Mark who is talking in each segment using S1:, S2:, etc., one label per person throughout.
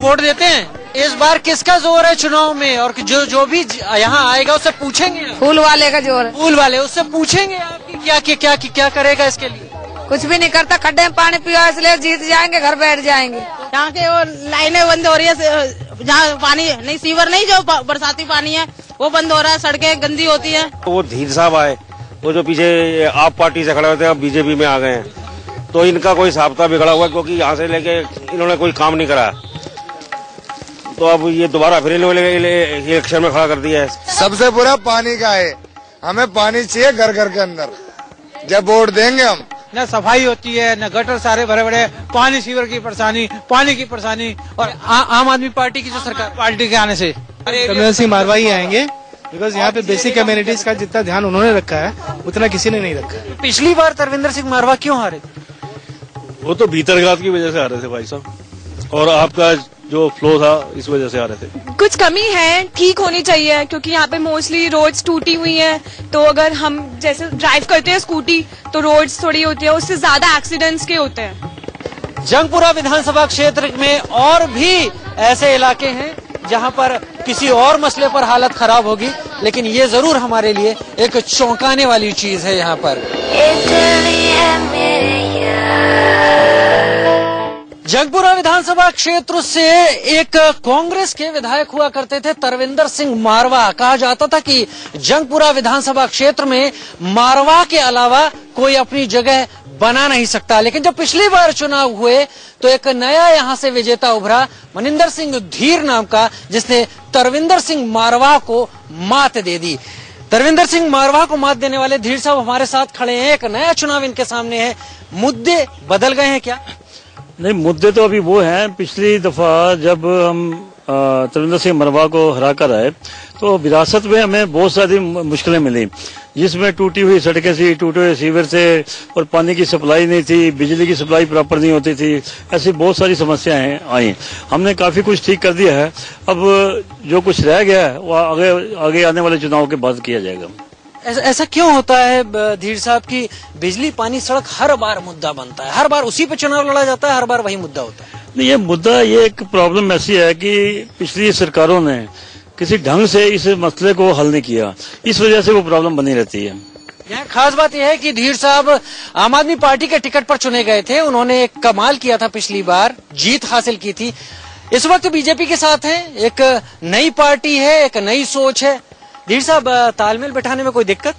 S1: Vote देते हैं। इस बार किसका जोर है चुनाव में, और जो भी यहाँ आएगा उससे पूछेंगे?
S2: फूल वाले का जोर है।
S1: फूल वाले, उससे पूछेंगे आपकी क्या करेगा इसके लिए?
S2: कुछ भी नहीं करता, खड्डे में पानी पिया इसलिए जीत जाएंगे, घर बैठ जाएंगे।
S3: यहाँ के वो लाइनें बंद हो रही है, जहाँ पानी नहीं, सीवर नहीं, जो बरसाती पानी है वो बंद हो रहा है, सड़कें गंदी होती है।
S4: वो धीर साहब आए, वो जो पीछे आप पार्टी से खड़े होते हैं, अब बीजेपी में आ गए हैं, तो इनका कोई हिसाब बिगड़ा हुआ है, क्योंकि यहाँ से लेके इन्होंने कोई काम नहीं करा, तो अब ये दोबारा फिर इलेक्शन में खड़ा कर दिया है।
S5: सबसे बुरा पानी का है, हमें पानी चाहिए घर घर के अंदर, जब वोट देंगे हम।
S6: न सफाई होती है, न गटर सारे भरे भरे, पानी सीवर की परेशानी, पानी की परेशानी। और आम आदमी पार्टी की जो सरकार, पार्टी के आने से
S7: कमल सिंह मारवा ही आएंगे, बिकॉज यहाँ पे बेसिक कम्युनिटीज का जितना ध्यान उन्होंने रखा है उतना किसी ने नहीं रखा है।
S1: पिछली बार तरविंदर सिंह मारवा क्यों हारे थे?
S8: वो तो भीतरघात की वजह से आ रहे थे भाई साहब, और आपका जो फ्लो था इस वजह से आ रहे थे।
S9: कुछ कमी है, ठीक होनी चाहिए, क्योंकि यहाँ पे मोस्टली रोड्स टूटी हुई हैं, तो अगर हम जैसे ड्राइव करते हैं स्कूटी तो रोड्स थोड़ी होती है, उससे ज्यादा एक्सीडेंट्स के होते हैं।
S1: जंगपुरा विधानसभा क्षेत्र में और भी ऐसे इलाके हैं जहां पर किसी और मसले पर हालत खराब होगी, लेकिन ये जरूर हमारे लिए एक चौंकाने वाली चीज है। यहाँ पर जंगपुरा विधानसभा क्षेत्र से एक कांग्रेस के विधायक हुआ करते थे तरविंदर सिंह मारवा। कहा जाता था कि जंगपुरा विधानसभा क्षेत्र में मारवा के अलावा कोई अपनी जगह बना नहीं सकता, लेकिन जब पिछली बार चुनाव हुए तो एक नया यहाँ से विजेता उभरा, मनिंदर सिंह धीर नाम का, जिसने तरविंदर सिंह मारवा को मात दे दी। तरविंदर सिंह मारवा को मात देने वाले धीर साहब हमारे साथ खड़े हैं। एक नया चुनाव इनके सामने है, मुद्दे बदल गए हैं क्या?
S8: नहीं, मुद्दे तो अभी वो हैं, पिछली दफा जब हम तरविंदर सिंह मारवा को हरा कर आए तो विरासत में हमें बहुत सारी मुश्किलें मिली, जिसमें टूटी हुई सड़कें थी, टूटे हुए सीवर थे, और पानी की सप्लाई नहीं थी, बिजली की सप्लाई प्रॉपर नहीं होती थी, ऐसी बहुत सारी समस्याएं आई। हमने काफी कुछ ठीक कर दिया है, अब जो कुछ रह गया है वो आगे आने वाले चुनाव के बाद किया जाएगा।
S1: ऐसा क्यों होता है धीर साहब की बिजली पानी सड़क हर बार मुद्दा बनता है, हर बार उसी पे चुनाव लड़ा जाता है, हर बार वही मुद्दा होता है?
S8: नहीं, ये एक प्रॉब्लम ऐसी है कि पिछली सरकारों ने किसी ढंग से इस मसले को हल नहीं किया, इस वजह से वो प्रॉब्लम बनी रहती है।
S1: यहाँ खास बात यह है कि धीर साहब आम आदमी पार्टी के टिकट पर चुने गए थे, उन्होंने एक कमाल किया था, पिछली बार जीत हासिल की थी। इस वक्त बीजेपी के साथ हैं, एक नई पार्टी है, एक नई सोच है। धीर साहब, तालमेल बैठाने में कोई दिक्कत?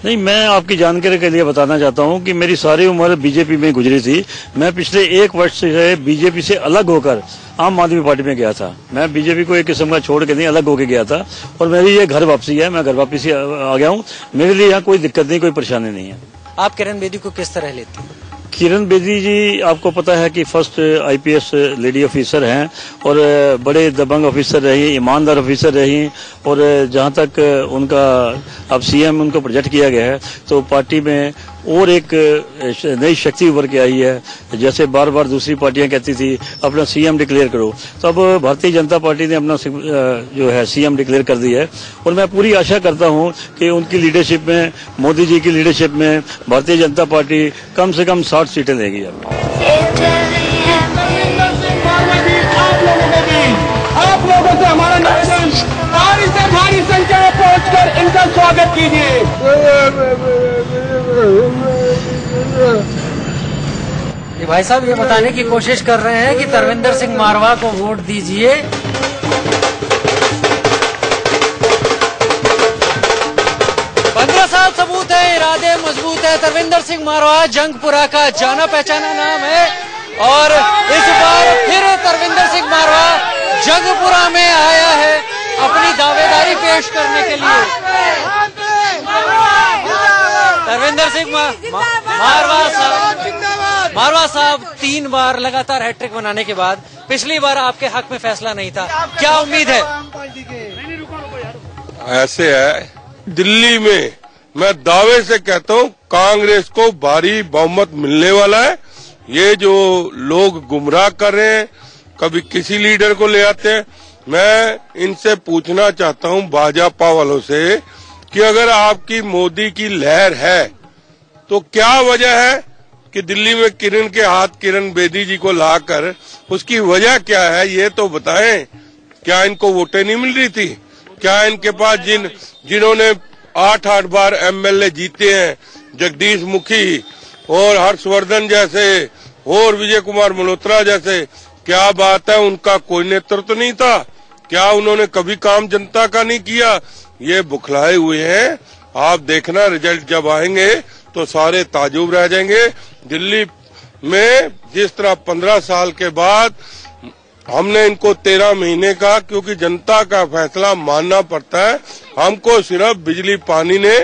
S8: नहीं, मैं आपकी जानकारी के लिए बताना चाहता हूं कि मेरी सारी उम्र बीजेपी में गुजरी थी। मैं पिछले 1 वर्ष से बीजेपी से अलग होकर आम आदमी पार्टी में गया था। मैं बीजेपी को एक किस्म का छोड़ के नहीं, अलग होकर गया था, और मेरी ये घर वापसी है, मैं घर वापसी आ गया हूँ। मेरे लिए यहाँ कोई दिक्कत नहीं, कोई परेशानी नहीं है।
S1: आप किरण बेदी को किस तरह लेते हैं?
S8: किरण बेदी जी, आपको पता है कि फर्स्ट आईपीएस लेडी ऑफिसर हैं, और बड़े दबंग ऑफिसर रही, ईमानदार ऑफिसर रही, और जहां तक उनका अब सीएम उनको प्रोजेक्ट किया गया है, तो पार्टी में और एक नई शक्ति उभर के आई है। जैसे बार बार दूसरी पार्टियां कहती थी अपना सीएम डिक्लेयर करो, तो अब भारतीय जनता पार्टी ने अपना जो है सीएम डिक्लेयर कर दी है, और मैं पूरी आशा करता हूं कि उनकी लीडरशिप में, मोदी जी की लीडरशिप में भारतीय जनता पार्टी कम से कम 60 सीटें लेगी।
S10: आप लोगों से हमारा निवेदन, भारी से भारी संख्या में पहुंचकर इनका स्वागत कीजिए।
S1: ये भाई साहब ये बताने की कोशिश कर रहे हैं कि तरविंदर सिंह मारवा को वोट दीजिए। 15 साल सबूत है, इरादे मजबूत है। तरविंदर सिंह मारवा जंगपुरा का जाना पहचाना नाम है, और इस बार फिर तरविंदर सिंह मारवा जंगपुरा में आया है अपनी दावेदारी पेश करने के लिए। तरविंदर सिंह मारवा साहब 3 बार लगातार हैट्रिक बनाने के बाद पिछली बार आपके हक में फैसला नहीं था, क्या उम्मीद है?
S11: ऐसे है, दिल्ली में मैं दावे से कहता हूँ कांग्रेस को भारी बहुमत मिलने वाला है। ये जो लोग गुमराह कर रहे हैं, कभी किसी लीडर को ले आते हैं, मैं इनसे पूछना चाहता हूँ भाजपा वालों से कि अगर आपकी मोदी की लहर है तो क्या वजह है कि दिल्ली में किरण के हाथ किरण बेदी जी को लाकर उसकी वजह क्या है ये तो बताएं। क्या इनको वोटें नहीं मिल रही थी? क्या इनके पास जिन्होंने 8-8 बार एमएलए जीते हैं, जगदीश मुखी और हर्षवर्धन जैसे और विजय कुमार मल्होत्रा जैसे, क्या बात है उनका कोई नेतृत्व नहीं था? क्या उन्होंने कभी काम जनता का नहीं किया? ये बुखलाए हुए हैं। आप देखना रिजल्ट जब आएंगे तो सारे ताजुब रह जाएंगे। दिल्ली में जिस तरह 15 साल के बाद हमने इनको 13 महीने का, क्योंकि जनता का फैसला मानना पड़ता है, हमको सिर्फ बिजली पानी ने,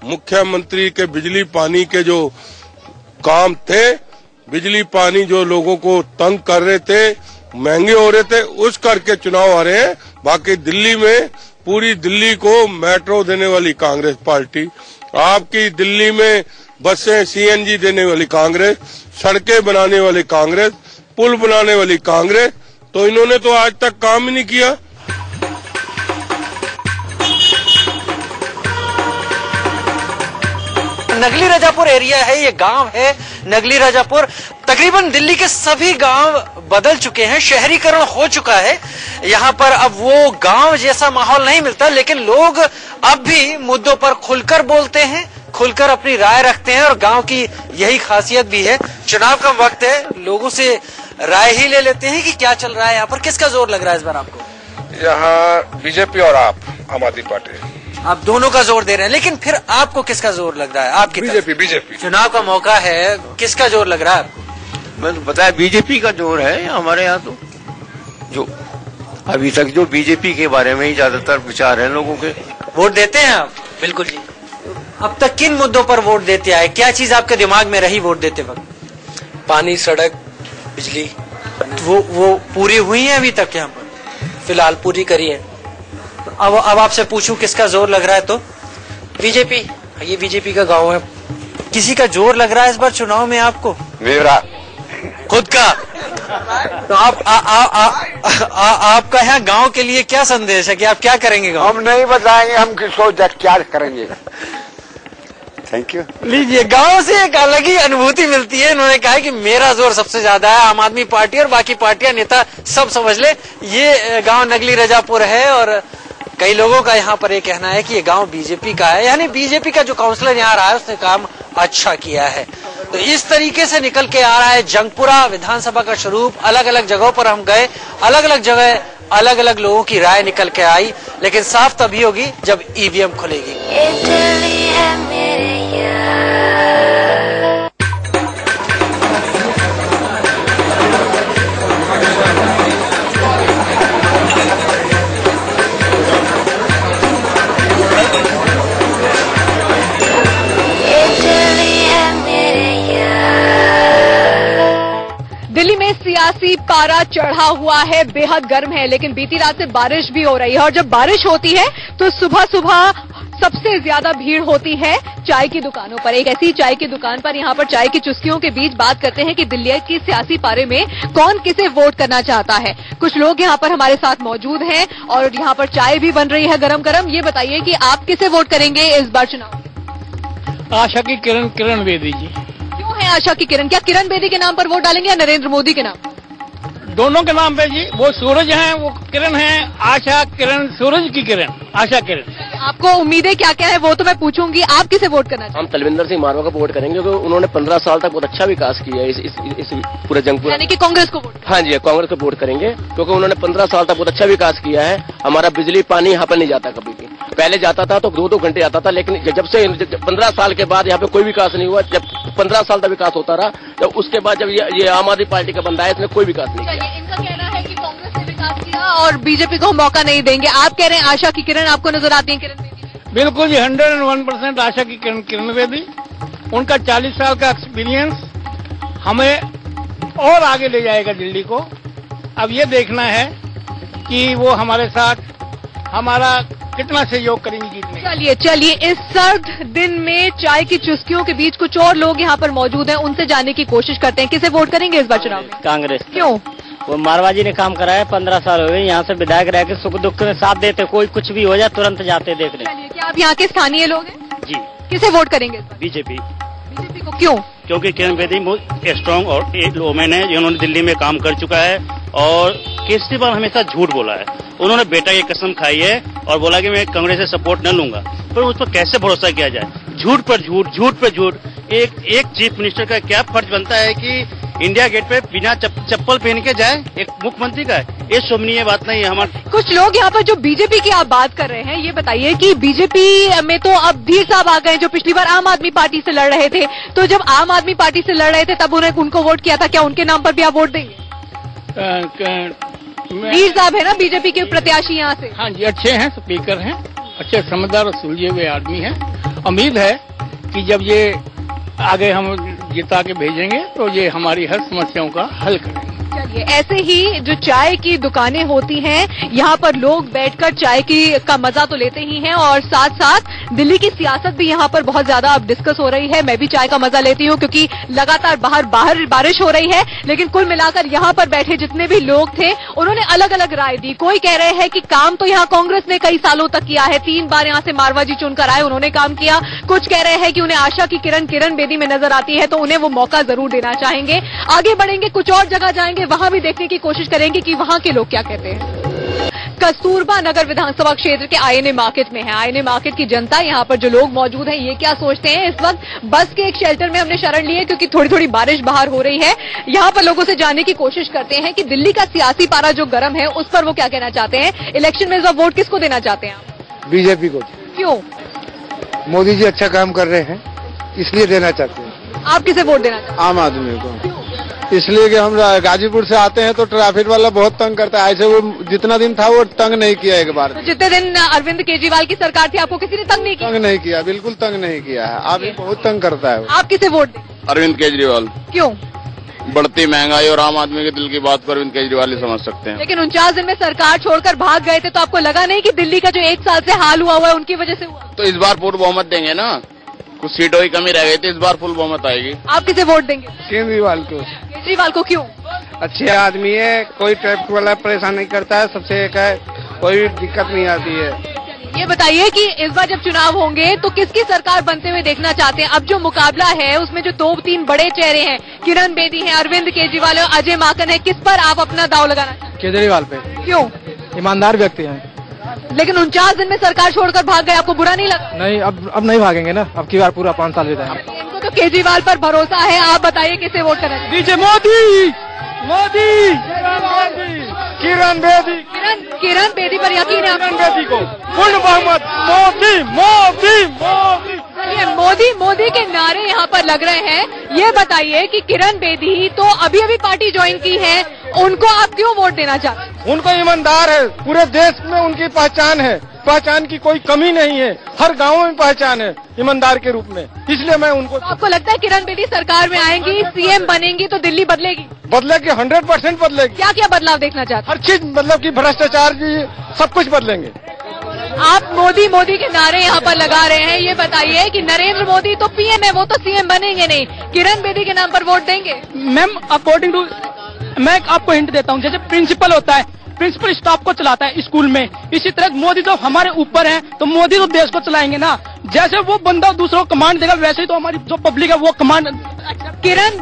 S11: मुख्यमंत्री के बिजली पानी के जो काम थे, बिजली पानी जो लोगों को तंग कर रहे थे, महंगे हो रहे थे, उस करके चुनाव आ रहे हैं। बाकी दिल्ली में पूरी दिल्ली को मेट्रो देने वाली कांग्रेस पार्टी, आपकी दिल्ली में बसें सीएनजी देने वाली कांग्रेस, सड़कें बनाने वाली कांग्रेस, पुल बनाने वाली कांग्रेस, तो इन्होंने तो आज तक काम ही नहीं किया।
S1: नगली राजापुर एरिया है, ये गांव है नगली राजापुर। तकरीबन दिल्ली के सभी गांव बदल चुके हैं, शहरीकरण हो चुका है। यहाँ पर अब वो गांव जैसा माहौल नहीं मिलता, लेकिन लोग अब भी मुद्दों पर खुलकर बोलते हैं, खुलकर अपनी राय रखते हैं, और गांव की यही खासियत भी है। चुनाव का वक्त है, लोगों से राय ही ले लेते हैं कि क्या चल रहा है यहाँ पर। किसका जोर लग रहा है इस बार आपको?
S12: यहाँ बीजेपी और आम आदमी पार्टी।
S1: आप दोनों का जोर दे रहे हैं, लेकिन फिर आपको किसका जोर लग रहा है? आपकी
S12: बीजेपी।
S1: चुनाव का मौका है, किसका जोर लग रहा है आपको?
S13: मैं तो बताया बीजेपी का जोर है हमारे यहाँ। तो जो अभी तक जो बीजेपी के बारे में ही ज्यादातर विचार है लोगों के।
S1: वोट देते हैं आप? बिल्कुल जी। अब तक किन मुद्दों पर वोट देते आए? क्या चीज आपके दिमाग में रही वोट देते वक्त?
S14: पानी, सड़क, बिजली,
S1: वो पूरी हुई है अभी तक यहाँ पर?
S14: फिलहाल पूरी करी है।
S1: अब आपसे पूछूं किसका जोर लग रहा है तो?
S14: बीजेपी। ये बीजेपी का गांव है।
S1: किसी का जोर लग रहा है इस बार चुनाव में आपको?
S12: मेरा
S1: खुद का। तो आपका यहाँ गांव के लिए क्या संदेश है कि आप क्या करेंगे गांव?
S12: हम नहीं बताएंगे, हम किसको क्या करेंगे। Thank you.
S1: लीजिए, गांव से एक अलग ही अनुभूति मिलती है। इन्होंने कहा कि मेरा जोर सबसे ज्यादा है, आम आदमी पार्टी और बाकी पार्टियां, नेता सब समझ ले। ये गांव नगली राजापुर है और कई लोगों का यहाँ पर ये कहना है कि ये गांव बीजेपी का है, यानी बीजेपी का जो काउंसलर यहाँ रहा है उसने काम अच्छा किया है। तो इस तरीके से निकल के आ रहा है जंगपुरा विधानसभा का स्वरूप। अलग अलग जगहों पर हम गए, अलग अलग जगह अलग अलग लोगों की राय निकल के आई, लेकिन साफ तभी होगी जब ईवीएम खुलेगी।
S9: दिल्ली में सियासी पारा चढ़ा हुआ है, बेहद गर्म है, लेकिन बीती रात से बारिश भी हो रही है। और जब बारिश होती है तो सुबह सुबह सबसे ज्यादा भीड़ होती है चाय की दुकानों पर। एक ऐसी चाय की दुकान पर यहाँ पर चाय की चुस्कियों के बीच बात करते हैं कि दिल्ली की सियासी पारे में कौन किसे वोट करना चाहता है। कुछ लोग यहाँ पर हमारे साथ मौजूद हैं और यहाँ पर चाय भी बन रही है गरम गरम। ये बताइए कि आप किसे वोट करेंगे इस बार चुनाव?
S6: आशा की किरण बेदी जी।
S9: क्यों है आशा की किरण? क्या किरण बेदी के नाम पर वोट डालेंगे या नरेंद्र मोदी के नाम?
S6: दोनों के नाम पे जी। वो सूरज हैं, वो किरण है। आशा किरण, सूरज की किरण, आशा किरण।
S9: आपको उम्मीदें क्या क्या है वो तो मैं पूछूंगी, आप किसे वोट करना चाहते हैं?
S14: हम तलविंदर सिंह मारवा को वोट करेंगे क्योंकि उन्होंने 15 साल तक बहुत अच्छा विकास किया है इस पूरे जंगपुर।
S9: यानी कि कांग्रेस को वोट?
S14: हाँ जी, कांग्रेस को वोट करेंगे क्योंकि उन्होंने 15 साल तक बहुत अच्छा विकास किया है। हमारा बिजली पानी यहाँ पर नहीं जाता कभी भी। पहले जाता था तो 2-2 घंटे आता था, लेकिन जब से 15 साल के बाद यहाँ पे कोई विकास नहीं हुआ। जब 15 साल तक विकास होता रहा, जब उसके बाद जब ये आम आदमी पार्टी का बंदा है, इसने कोई विकास नहीं किया।
S9: इनका कहना है कि कांग्रेस ने विकास किया और बीजेपी को मौका नहीं देंगे। आप कह रहे हैं आशा की किरण आपको नजर आती है? किरण
S6: बिल्कुल जी, 101% आशा की किरण बेदी। उनका 40 साल का एक्सपीरियंस हमें और आगे ले जाएगा दिल्ली को। अब ये देखना है कि वो हमारे साथ हमारा कितना सहयोग करेंगे जीतने।
S9: चलिए इस सर्द दिन में चाय की चुस्कियों के बीच कुछ और लोग यहाँ पर मौजूद हैं, उनसे जानने की कोशिश करते हैं। किसे वोट करेंगे इस बार चुनाव में?
S15: कांग्रेस।
S9: क्यों?
S15: वो मारवा जी ने काम करा है, 15 साल हो गए यहाँ से विधायक रह के सुख दुख में साथ देते। कोई कुछ भी हो जाए तुरंत जाते देखने।
S9: क्या आप यहाँ के स्थानीय लोग हैं?
S15: जी।
S9: किसे वोट करेंगे?
S15: बीजेपी।
S9: बीजेपी को क्यों?
S16: क्योंकि किरण बेदी स्ट्रॉन्ग और एक वोमेन है जिन्होंने दिल्ली में काम कर चुका है और केजरीवाल हमेशा झूठ बोला है। उन्होंने बेटा की कसम खाई है और बोला कि मैं कांग्रेस से सपोर्ट न लूंगा, पर उस पर कैसे भरोसा किया जाए? झूठ पर झूठ, झूठ पर झूठ। एक चीफ मिनिस्टर का क्या फर्ज बनता है कि इंडिया गेट पे बिना चप्पल पहन के जाए एक मुख्यमंत्री का? ये शोभनीय बात नहीं है। हमारे
S9: कुछ लोग यहाँ पर जो बीजेपी की आप बात कर रहे हैं, ये बताइए कि बीजेपी में तो अब धीर साहब आ गए जो पिछली बार आम आदमी पार्टी से लड़ रहे थे, तो जब आम आदमी पार्टी से लड़ रहे थे तब उनको वोट किया था, क्या उनके नाम पर भी आप वोट देंगे? धीर साहब है ना बीजेपी के प्रत्याशी यहाँ से।
S6: हाँ जी, अच्छे हैं, स्पीकर हैं, अच्छे समझदार और सुलझे हुए आदमी हैं। उम्मीद है कि जब ये आगे हम जिता के भेजेंगे तो ये हमारी हर समस्याओं का हल करेंगे।
S9: चलिए, ऐसे ही जो चाय की दुकानें होती हैं, यहाँ पर लोग बैठकर चाय का मजा तो लेते ही हैं और साथ साथ दिल्ली की सियासत भी यहाँ पर बहुत ज्यादा अब डिस्कस हो रही है। मैं भी चाय का मजा लेती हूँ क्योंकि लगातार बाहर बारिश हो रही है, लेकिन कुल मिलाकर यहाँ पर बैठे जितने भी लोग थे उन्होंने अलग अलग राय दी। कोई कह रहे हैं कि काम तो यहाँ कांग्रेस ने कई सालों तक किया है, 3 बार यहाँ से मारवा जी चुनकर आए, उन्होंने काम किया। कुछ कह रहे हैं कि उन्हें आशा की किरण बेदी में नजर आती है, तो उन्हें वो मौका जरूर देना चाहेंगे। आगे बढ़ेंगे, कुछ और जगह जाएंगे, वहां भी देखने की कोशिश करेंगे कि वहां के लोग क्या कहते हैं। कस्तूरबा नगर विधानसभा क्षेत्र के आईएनए मार्केट में है। आईएनए मार्केट की जनता, यहाँ पर जो लोग मौजूद हैं, ये क्या सोचते हैं? इस वक्त बस के एक शेल्टर में हमने शरण ली है क्योंकि थोड़ी थोड़ी बारिश बाहर हो रही है। यहाँ पर लोगों से जानने की कोशिश करते हैं कि दिल्ली का सियासी पारा जो गर्म है उस पर वो क्या कहना चाहते हैं। इलेक्शन में इस बार वोट किसको देना चाहते हैं आप?
S17: बीजेपी को।
S9: क्यों?
S17: मोदी जी अच्छा काम कर रहे हैं, इसलिए देना चाहते हैं।
S9: आप किसे वोट देना चाहते हैं?
S17: आम आदमी को। इसलिए कि हम गाजीपुर से आते हैं तो ट्रैफिक वाला बहुत तंग करता है। ऐसे वो जितना दिन था वो तंग नहीं किया एक बार।
S9: तो जितने दिन अरविंद केजरीवाल की सरकार थी आपको किसी ने तंग नहीं किया?
S17: तंग नहीं किया, बिल्कुल तंग नहीं किया है। अभी बहुत तंग करता है।
S9: आप किसे वोट दें?
S18: अरविंद केजरीवाल।
S9: क्यों?
S18: बढ़ती महंगाई और आम आदमी के दिल की बात को अरविंद केजरीवाल ही समझ सकते हैं।
S9: लेकिन 49 दिन में सरकार छोड़कर भाग गए थे, तो आपको लगा नहीं कि दिल्ली का जो 1 साल से हाल हुआ है उनकी वजह से हुआ?
S18: तो इस बार पूर्ण बहुमत देंगे ना, कुछ सीटों की कमी रह गई थी, इस बार फुल बहुमत आएगी।
S9: आप किसे वोट देंगे?
S17: केजरीवाल को।
S9: केजरीवाल को क्यों?
S17: अच्छे आदमी है, कोई ट्रैफिक वाला परेशान नहीं करता है, सबसे एक है, कोई दिक्कत नहीं आती है।
S9: ये बताइए कि इस बार जब चुनाव होंगे तो किसकी सरकार बनते हुए देखना चाहते हैं? अब जो मुकाबला है उसमें जो 2-3 बड़े चेहरे हैं, किरण बेदी है, अरविंद केजरीवाल और अजय माकन है, किस पर आप अपना दाव लगाना चाहते हैं?
S7: केजरीवाल पे।
S9: क्यों?
S7: ईमानदार व्यक्ति हैं।
S9: लेकिन 49 दिन में सरकार छोड़कर भाग गए, आपको बुरा नहीं लगा?
S7: नहीं, अब नहीं भागेंगे ना, अब की बार पूरा 5 साल बिताएंगे।
S9: इनको तो केजरीवाल पर भरोसा है। आप बताइए किसे वोट करना चाहिए?
S10: बीजेपी। मोदी
S9: किरण बेदी पर यकीन है?
S10: किरण बेदी को पूर्ण बहुमत।
S9: मोदी के नारे यहाँ पर लग रहे हैं। ये बताइए कि किरण बेदी तो अभी पार्टी ज्वाइन की है, उनको आप क्यों वोट देना चाहते हैं?
S17: उनको ईमानदार है, पूरे देश में उनकी पहचान है, पहचान की कोई कमी नहीं है, हर गांव में पहचान है ईमानदार के रूप में, इसलिए मैं उनको।
S9: तो आपको लगता है किरण बेदी सरकार में आएंगी, सीएम बनेंगी तो दिल्ली बदलेगी?
S17: बदलेगी, 100% बदलेगी।
S9: क्या क्या बदलाव देखना चाहते हैं?
S17: हर चीज, मतलब कि भ्रष्टाचार की सब कुछ बदलेंगे।
S9: आप मोदी के नारे यहाँ पर लगा रहे हैं। ये बताइए कि नरेंद्र मोदी तो पीएम है, वो तो सीएम बनेंगे नहीं, किरण बेदी के नाम पर वोट देंगे?
S10: मैम, अकॉर्डिंग टू, मैं आपको हिंट देता हूँ, जैसे प्रिंसिपल होता है, प्रिंसिपल स्टाफ को चलाता है स्कूल में, इसी तरह मोदी तो हमारे ऊपर है, तो मोदी तो देश को चलाएंगे ना। जैसे वो बंदा दूसरों को कमांड देगा, वैसे ही तो हमारी जो पब्लिक है वो कमांड।
S9: किरण